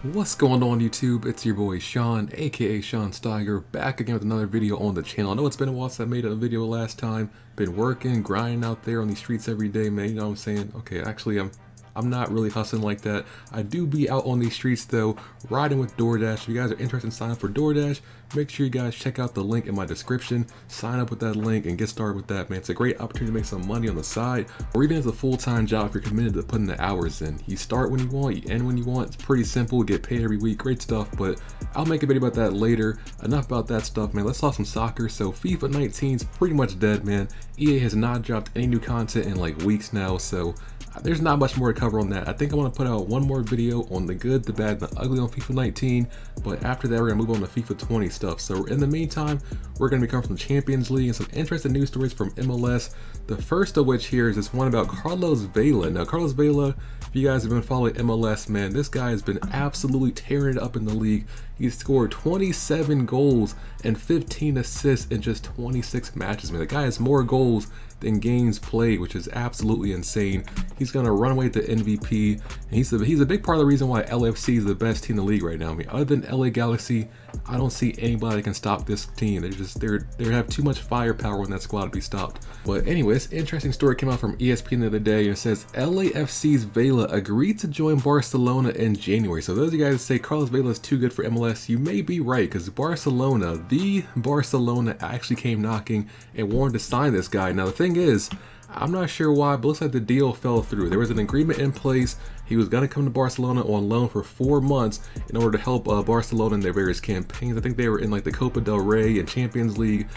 What's going on YouTube? It's your boy Sean, aka Sean Steiger, back again with another video on the channel. I know it's been a while since I made a video last time. Been working, grinding out there on these streets every day, man. You know what I'm saying? Okay, actually I'm not really hustling like that. I do be out on these streets though, riding with DoorDash. If you guys are interested in signing up for DoorDash, make sure you guys check out the link in my description. Sign up with that link and get started with that, man. It's a great opportunity to make some money on the side, or even as a full-time job if you're committed to putting the hours in. You start when you want, you end when you want. It's pretty simple, get paid every week, great stuff, but I'll make a video about that later. Enough about that stuff, man. Let's talk some soccer. So FIFA 19 is pretty much dead, man. EA has not dropped any new content in like weeks now, so there's not much more to cover on that. I think I want to put out one more video on the good, the bad, and the ugly on FIFA 19, but after that we're going to move on to FIFA 20 stuff. So in the meantime, we're going to be covering from Champions League and some interesting news stories from MLS. The first of which here is this one about Carlos Vela. Now Carlos Vela, if you guys have been following MLS, man, this guy has been absolutely tearing it up in the league. He's scored 27 goals and 15 assists in just 26 matches, man. The guy has more goals than games played, which is absolutely insane. He's gonna run away with the MVP, and he's a big part of the reason why LFC is the best team in the league right now. I mean, other than LA Galaxy, I don't see anybody that can stop this team. They have too much firepower in that squad to be stopped. But anyways, interesting story came out from ESPN the other day, and it says LAFC's Vela agreed to join Barcelona in January. So those of you guys that say Carlos Vela is too good for MLS, you may be right, because Barcelona, actually came knocking and wanted to sign this guy. Now the thing is, I'm not sure why, but looks like the deal fell through. There was an agreement in place. He was going to come to Barcelona on loan for 4 months in order to help Barcelona in their various campaigns. I think they were in like the Copa del Rey and Champions League.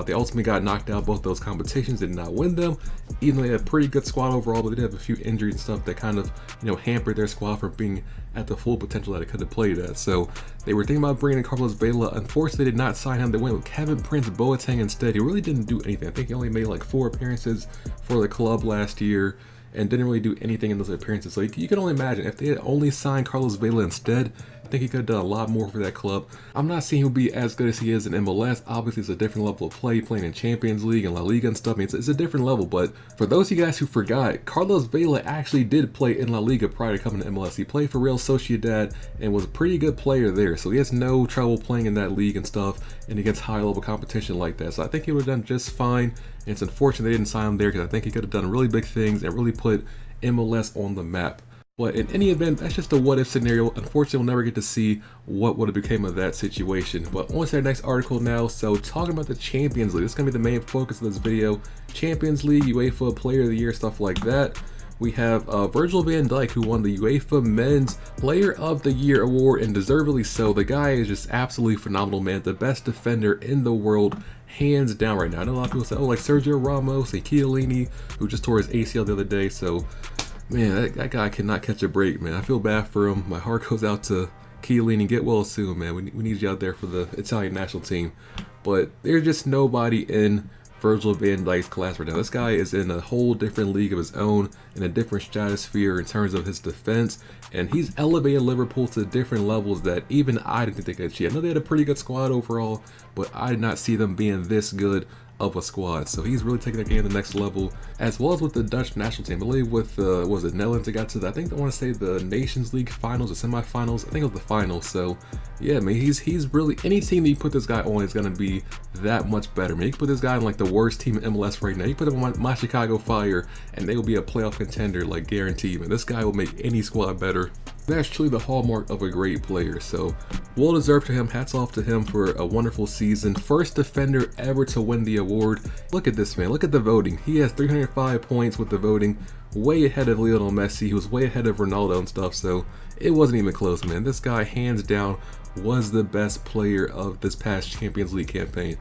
They ultimately got knocked out both those competitions, did not win them, even though they had a pretty good squad overall, but they did have a few injuries and stuff that kind of, hampered their squad from being at the full potential that it could have played at. So they were thinking about bringing in Carlos Vela. Unfortunately, they did not sign him. They went with Kevin Prince Boateng instead. He really didn't do anything. I think he only made like 4 appearances for the club last year and didn't really do anything in those appearances. So you can only imagine if they had only signed Carlos Vela instead, I think he could have done a lot more for that club. I'm not saying he'll be as good as he is in MLS. Obviously, it's a different level of play, playing in Champions League and La Liga and stuff. I mean, it's a different level. But for those of you guys who forgot, Carlos Vela actually did play in La Liga prior to coming to MLS. He played for Real Sociedad and was a pretty good player there. So he has no trouble playing in that league and stuff and against high-level competition like that. So I think he would have done just fine. And it's unfortunate they didn't sign him there, because I think he could have done really big things and really put MLS on the map. But in any event, that's just a what-if scenario. Unfortunately, we'll never get to see what would have become of that situation. But on to our next article now. So talking about the Champions League, this is going to be the main focus of this video. Champions League, UEFA Player of the Year, stuff like that. We have Virgil van Dijk, who won the UEFA Men's Player of the Year award, and deservedly so. The guy is just absolutely phenomenal, man. The best defender in the world, hands down right now. I know a lot of people say, oh, like Sergio Ramos and Chiellini, who just tore his ACL the other day. So man, that guy cannot catch a break, man. I feel bad for him. My heart goes out to Chiellini. Get well soon, man. We need you out there for the Italian national team. But there's just nobody in Virgil van Dijk's class right now. This guy is in a whole different league of his own, in a different stratosphere in terms of his defense, and he's elevated Liverpool to different levels that even I didn't think they could achieve. I know they had a pretty good squad overall, but I did not see them being this good of a squad. So he's really taking their game to the next level, as well as with the Dutch national team. I believe with was it Netherlands that got to the, I think I want to say the Nations League finals or semifinals. I think it was the finals. So yeah, man, he's really, any team that you put this guy on is going to be that much better, man. You can put this guy in like the worst team in MLS right now. You put him on my Chicago Fire and they will be a playoff contender, like guaranteed, man. This guy will make any squad better. That's truly the hallmark of a great player. So well deserved to him. Hats off to him for a wonderful season. First defender ever to win the award. Look at this, man. Look at the voting. He has 305 points with the voting, way ahead of Lionel Messi. He was way ahead of Ronaldo and stuff. So it wasn't even close, man. This guy, hands down, was the best player of this past Champions League campaign.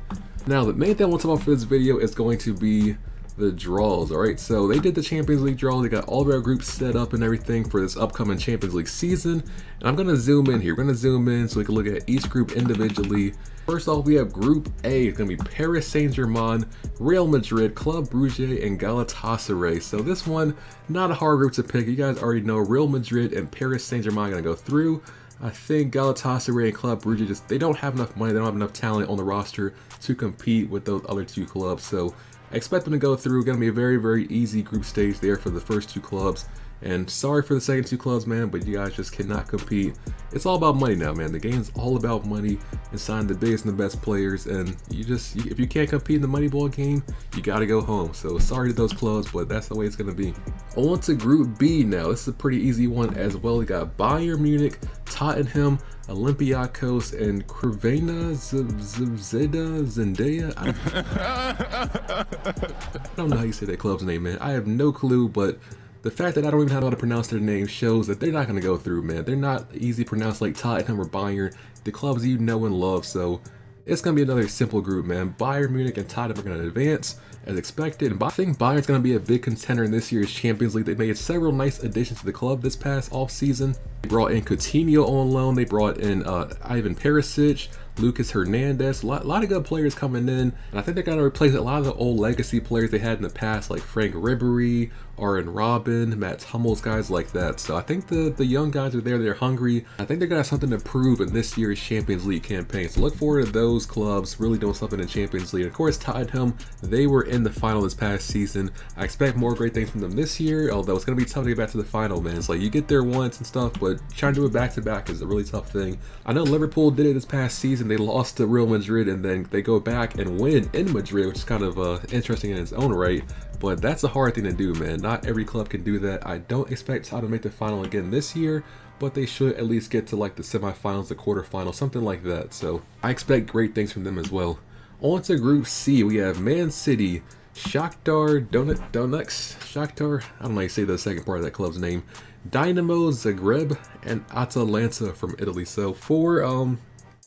Now, the main thing I want to talk about for this video is going to be the draws. All right, so they did the Champions League draw. They got all their groups set up and everything for this upcoming Champions League season, and I'm gonna zoom in here. We're gonna zoom in so we can look at each group individually. First off, we have Group A. It's gonna be Paris Saint-Germain, Real Madrid, Club Brugge, and Galatasaray. So this one, not a hard group to pick. You guys already know Real Madrid and Paris Saint-Germain are gonna go through. I think Galatasaray and Club Brugge they don't have enough money. They don't have enough talent on the roster to compete with those other two clubs. So I expect them to go through. Going to be a very, very easy group stage there for the first two clubs. And sorry for the second two clubs, man, but you guys just cannot compete. It's all about money now, man. The game's all about money and signing the biggest and the best players. And if you can't compete in the Moneyball game, you got to go home. So sorry to those clubs, but that's the way it's going to be. On to Group B now. This is a pretty easy one as well. We got Bayern Munich, Tottenham, Olympiacos, and Crvena Zvezda. I don't know how you say that club's name, man. I have no clue, but the fact that I don't even know how to pronounce their name shows that they're not going to go through, man. They're not easy to pronounce like Tottenham or Bayern, the clubs you know and love, so it's going to be another simple group, man. Bayern Munich and Tottenham are going to advance as expected, and I think Bayern's going to be a big contender in this year's Champions League. They made several nice additions to the club this past offseason. They brought in Coutinho on loan, they brought in Ivan Perisic, Lucas Hernandez, a lot of good players coming in, and I think they're going to replace a lot of the old legacy players they had in the past, like Frank Ribery, Arjen Robben, Matt Hummels, guys like that. So I think the young guys are there, they're hungry. I think they're going to have something to prove in this year's Champions League campaign. So look forward to those clubs really doing something in Champions League. Of course, Tottenham, they were in the final this past season. I expect more great things from them this year, although it's going to be tough to get back to the final, man. It's like you get there once and stuff, but trying to do it back-to-back is a really tough thing. I know Liverpool did it this past season. They lost to Real Madrid, and then they go back and win in Madrid, which is kind of interesting in its own right. But that's a hard thing to do, man. Not every club can do that. I don't expect Tottenham to make the final again this year, but they should at least get to like the semifinals, the quarterfinals, something like that. So I expect great things from them as well. On to Group C, we have Man City, Shakhtar Donetsk, Shakhtar, I don't know how you say the second part of that club's name, Dynamo Zagreb, and Atalanta from Italy. So four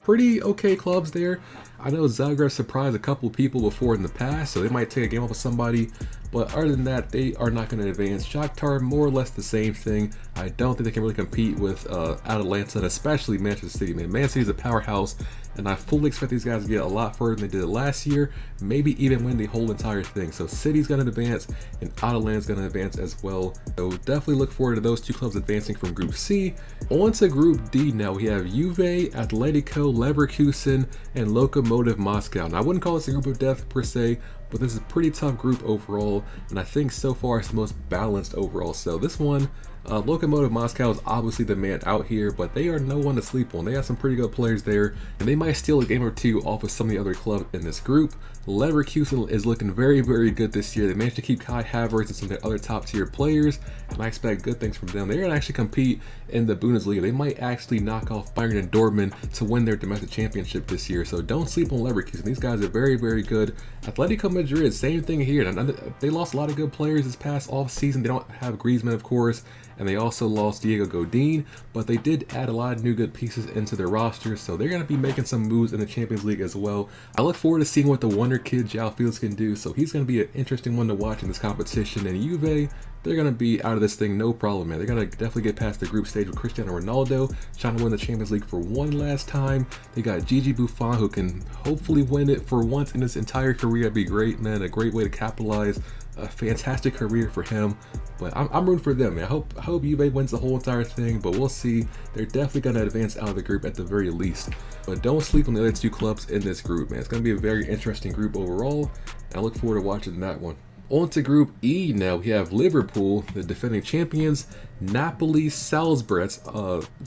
pretty okay clubs there. I know Zagreb surprised a couple people before in the past, so they might take a game off of somebody, but other than that, they are not going to advance. Shakhtar, more or less the same thing. I don't think they can really compete with Atalanta, and especially Manchester City, man. Man City's a powerhouse, and I fully expect these guys to get a lot further than they did last year, maybe even win the whole entire thing. So City's going to advance, and Atalanta's going to advance as well. So definitely look forward to those two clubs advancing from Group C. On to Group D now. We have Juve, Atletico, Leverkusen, and Lokomotiv Moscow. Now I wouldn't call this a group of death per se, but this is a pretty tough group overall, and I think so far it's the most balanced overall. So this one, Lokomotiv Moscow is obviously the man out here, but they are no one to sleep on. They have some pretty good players there, and they might steal a game or two off of some of the other clubs in this group. Leverkusen is looking very, very good this year. They managed to keep Kai Havertz and some of the other top tier players, and I expect good things from them. They're going to actually compete in the Bundesliga. They might actually knock off Bayern and Dortmund to win their domestic championship this year, so don't sleep on Leverkusen. These guys are very, very good. Atletico Madrid, same thing here. They lost a lot of good players this past off season. They don't have Griezmann, of course, and they also lost Diego Godin, but they did add a lot of new good pieces into their roster, so they're going to be making some moves in the Champions League as well. I look forward to seeing what the wonder kid João Felix can do, so he's going to be an interesting one to watch in this competition. And Juve, they're going to be out of this thing no problem, man. They're going to definitely get past the group stage with Cristiano Ronaldo, trying to win the Champions League for one last time. They got Gigi Buffon, who can hopefully win it for once in his entire career. That'd be great, man. A great way to capitalize. A fantastic career for him, but I'm rooting for them, man. I hope Juve wins the whole entire thing, but we'll see. They're definitely going to advance out of the group at the very least. But don't sleep on the other two clubs in this group, man. It's going to be a very interesting group overall, and I look forward to watching that one. On to Group E now. We have Liverpool, the defending champions, Napoli, Salzburg,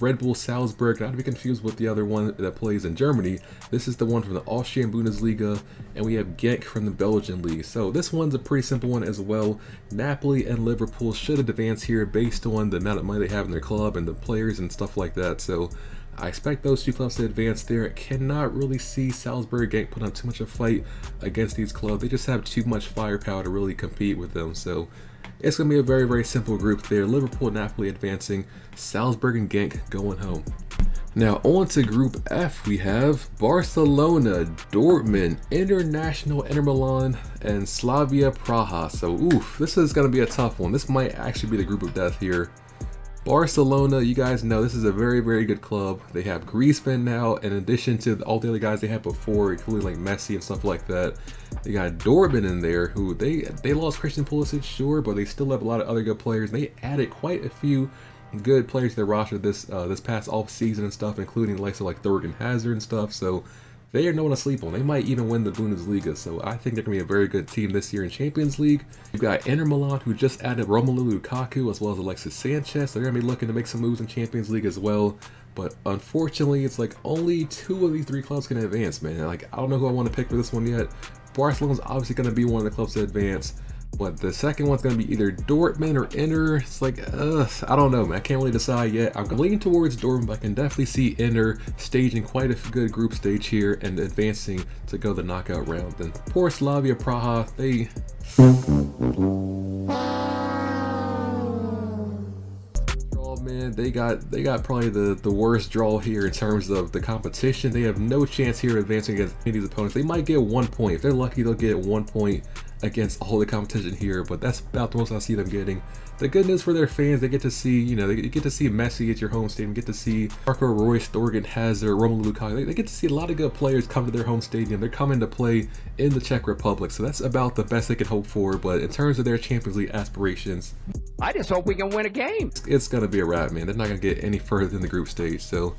Red Bull Salzburg, not to be confused with the other one that plays in Germany. This is the one from the Austrian Bundesliga, and we have Genk from the Belgian league. So this one's a pretty simple one as well. Napoli and Liverpool should advance here based on the amount of money they have in their club and the players and stuff like that. So I expect those two clubs to advance there. Cannot really see Salzburg Genk put on too much of a fight against these clubs. They just have too much firepower to really compete with them. So it's going to be a very, very simple group there. Liverpool, Napoli advancing, Salzburg and Genk going home. Now on to Group F, we have Barcelona, Dortmund, International, Inter Milan, and Slavia Praha. So this is going to be a tough one. This might actually be the group of death here. Barcelona, you guys know this is a very, very good club. They have Griezmann now, in addition to all the other guys they had before, including like Messi and stuff like that. They got Dortmund in there, who they lost Christian Pulisic, sure, but they still have a lot of other good players. They added quite a few good players to their roster this past off season and stuff, including the likes of like Thorgan Hazard and stuff. So they are no one to sleep on. They might even win the Bundesliga, so I think they're going to be a very good team this year in Champions League. You've got Inter Milan, who just added Romelu Lukaku as well as Alexis Sanchez. They're going to be looking to make some moves in Champions League as well. But unfortunately, it's like only 2 of these 3 clubs can advance, man. Like, I don't know who I want to pick for this one yet. Barcelona's obviously going to be one of the clubs to advance. But the second one's going to be either Dortmund or Inter. It's like, I don't know, man. I can't really decide yet. I'm leaning towards Dortmund, but I can definitely see Inter staging quite a good group stage here and advancing to go the knockout round. And poor Slavia Praha, they... Man, they got probably the worst draw here in terms of the competition. They have no chance here advancing against any of these opponents. They might get 1 point. If they're lucky, they'll get 1 point against all the competition here, but that's about the most I see them getting. The good news for their fans, they get to see, you know, they get to see Messi at your home stadium, get to see Marco Reus, Thorgan Hazard, Romelu Lukaku. They get to see a lot of good players come to their home stadium. They're coming to play in the Czech Republic, so that's about the best they can hope for. But in terms of their Champions League aspirations, I just hope we can win a game. It's gonna be a wrap, man. They're not gonna get any further than the group stage, so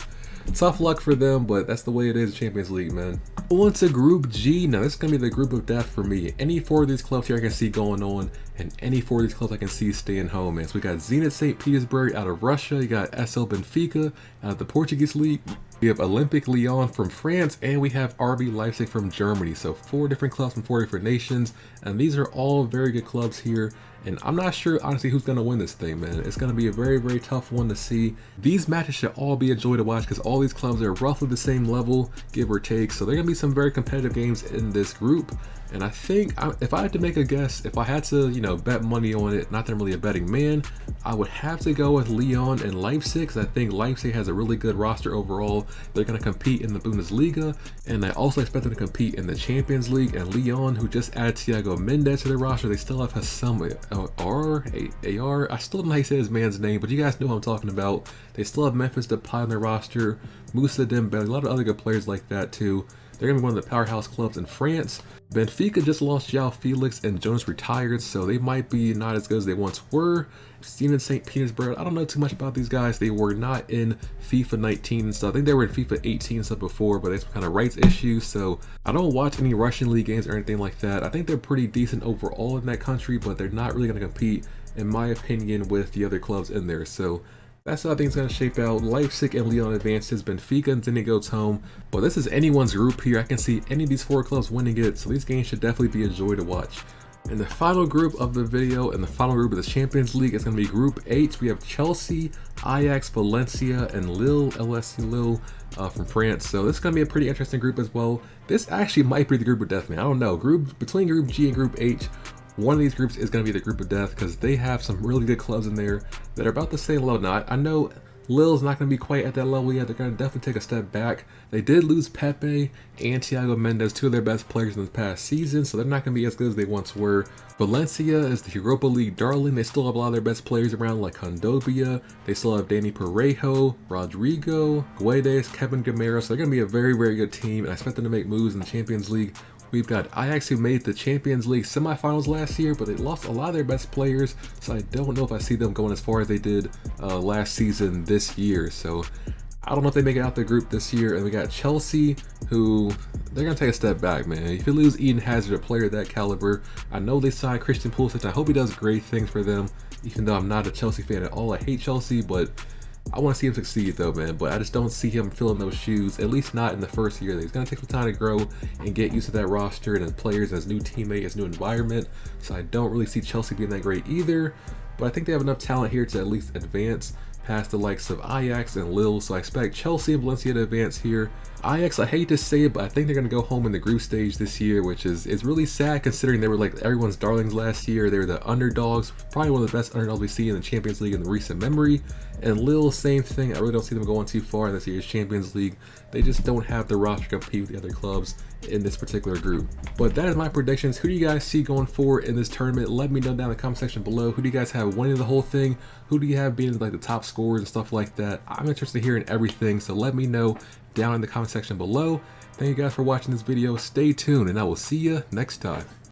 tough luck for them, but that's the way it is in Champions League, man. On to Group G. Now, this is going to be the group of death for me. Any 4 of these clubs here I can see going on, and any 4 of these clubs I can see staying home, man. So we got Zenit St. Petersburg out of Russia. You got SL Benfica out of the Portuguese league. We have Olympique Lyon from France, and we have RB Leipzig from Germany. So 4 different clubs from 4 different nations, and these are all very good clubs here. And I'm not sure, honestly, who's going to win this thing, man. It's going to be a very, very tough one to see. These matches should all be a joy to watch because all these clubs are roughly the same level, give or take. So there are going to be some very competitive games in this group. And I think if I had to make a guess, if I had to, you know, bet money on it, not that I'm really a betting man, I would have to go with Lyon and Leipzig because I think Leipzig has a really good roster overall. They're going to compete in the Bundesliga, and I also expect them to compete in the Champions League. And Lyon, who just added Thiago Mendes to their roster, they still have Hassam AR. I still don't know how you say his man's name, but you guys know what I'm talking about. They still have Memphis Depay on their roster, Moussa Dembele, a lot of other good players like that too. They're going to be one of the powerhouse clubs in France. Benfica just lost João Felix and Jonas retired, so they might be not as good as they once were. Zenit St. Petersburg, I don't know too much about these guys. They were not in FIFA 19 and stuff. I think they were in FIFA 18 and stuff before, but there's some kind of rights issues, so I don't watch any Russian league games or anything like that. I think they're pretty decent overall in that country, but they're not really going to compete, in my opinion, with the other clubs in there. So that's how I think it's going to shape out. Leipzig and Lyon advances, Benfica and Zenit goes home. But this is anyone's group here. I can see any of these 4 clubs winning it, so these games should definitely be a joy to watch. And the final group of the video and the final group of the Champions League is going to be Group H. We have Chelsea, Ajax, Valencia, and Lille, LSC Lille from France. So this is going to be a pretty interesting group as well. This actually might be the group of death, man. I don't know. Between Group G and Group H, one of these groups is going to be the group of death because they have some really good clubs in there that are about the same level. Now, I know Lille's not going to be quite at that level yet. They're going to definitely take a step back. They did lose Pepe and Thiago Mendes, 2 of their best players in the past season, so they're not going to be as good as they once were. Valencia is the Europa League darling. They still have a lot of their best players around, like Condobia. They still have Danny Parejo, Rodrigo, Guedes, Kevin Gamero, so they're going to be a very, very good team, and I expect them to make moves in the Champions League. We've got Ajax, who made the Champions League semifinals last year, but they lost a lot of their best players, so I don't know if I see them going as far as they did last season this year. So I don't know if they make it out the group this year. And we got Chelsea, who they're going to take a step back, man. If you lose Eden Hazard, a player of that caliber, I know they signed Christian Pulisic. I hope he does great things for them, even though I'm not a Chelsea fan at all. I hate Chelsea, but I want to see him succeed though, man, but I just don't see him filling those shoes, at least not in the first year. He's going to take some time to grow and get used to that roster and his players, his new teammate, his new environment. So I don't really see Chelsea being that great either, but I think they have enough talent here to at least advance past the likes of Ajax and Lille. So I expect Chelsea and Valencia to advance here. Ajax, I hate to say it, but I think they're going to go home in the group stage this year, which is really sad considering they were like everyone's darlings last year. They were the underdogs, probably one of the best underdogs we see in the Champions League in the recent memory. And Lille, same thing. I really don't see them going too far in this year's Champions League. They just don't have the roster to compete with the other clubs in this particular group. But that is my predictions. Who do you guys see going forward in this tournament? Let me know down in the comment section below. Who do you guys have winning the whole thing? Who do you have being like the top scorers and stuff like that? I'm interested in hearing everything, so let me know down in the comment section below. Thank you guys for watching this video. Stay tuned, and I will see you next time.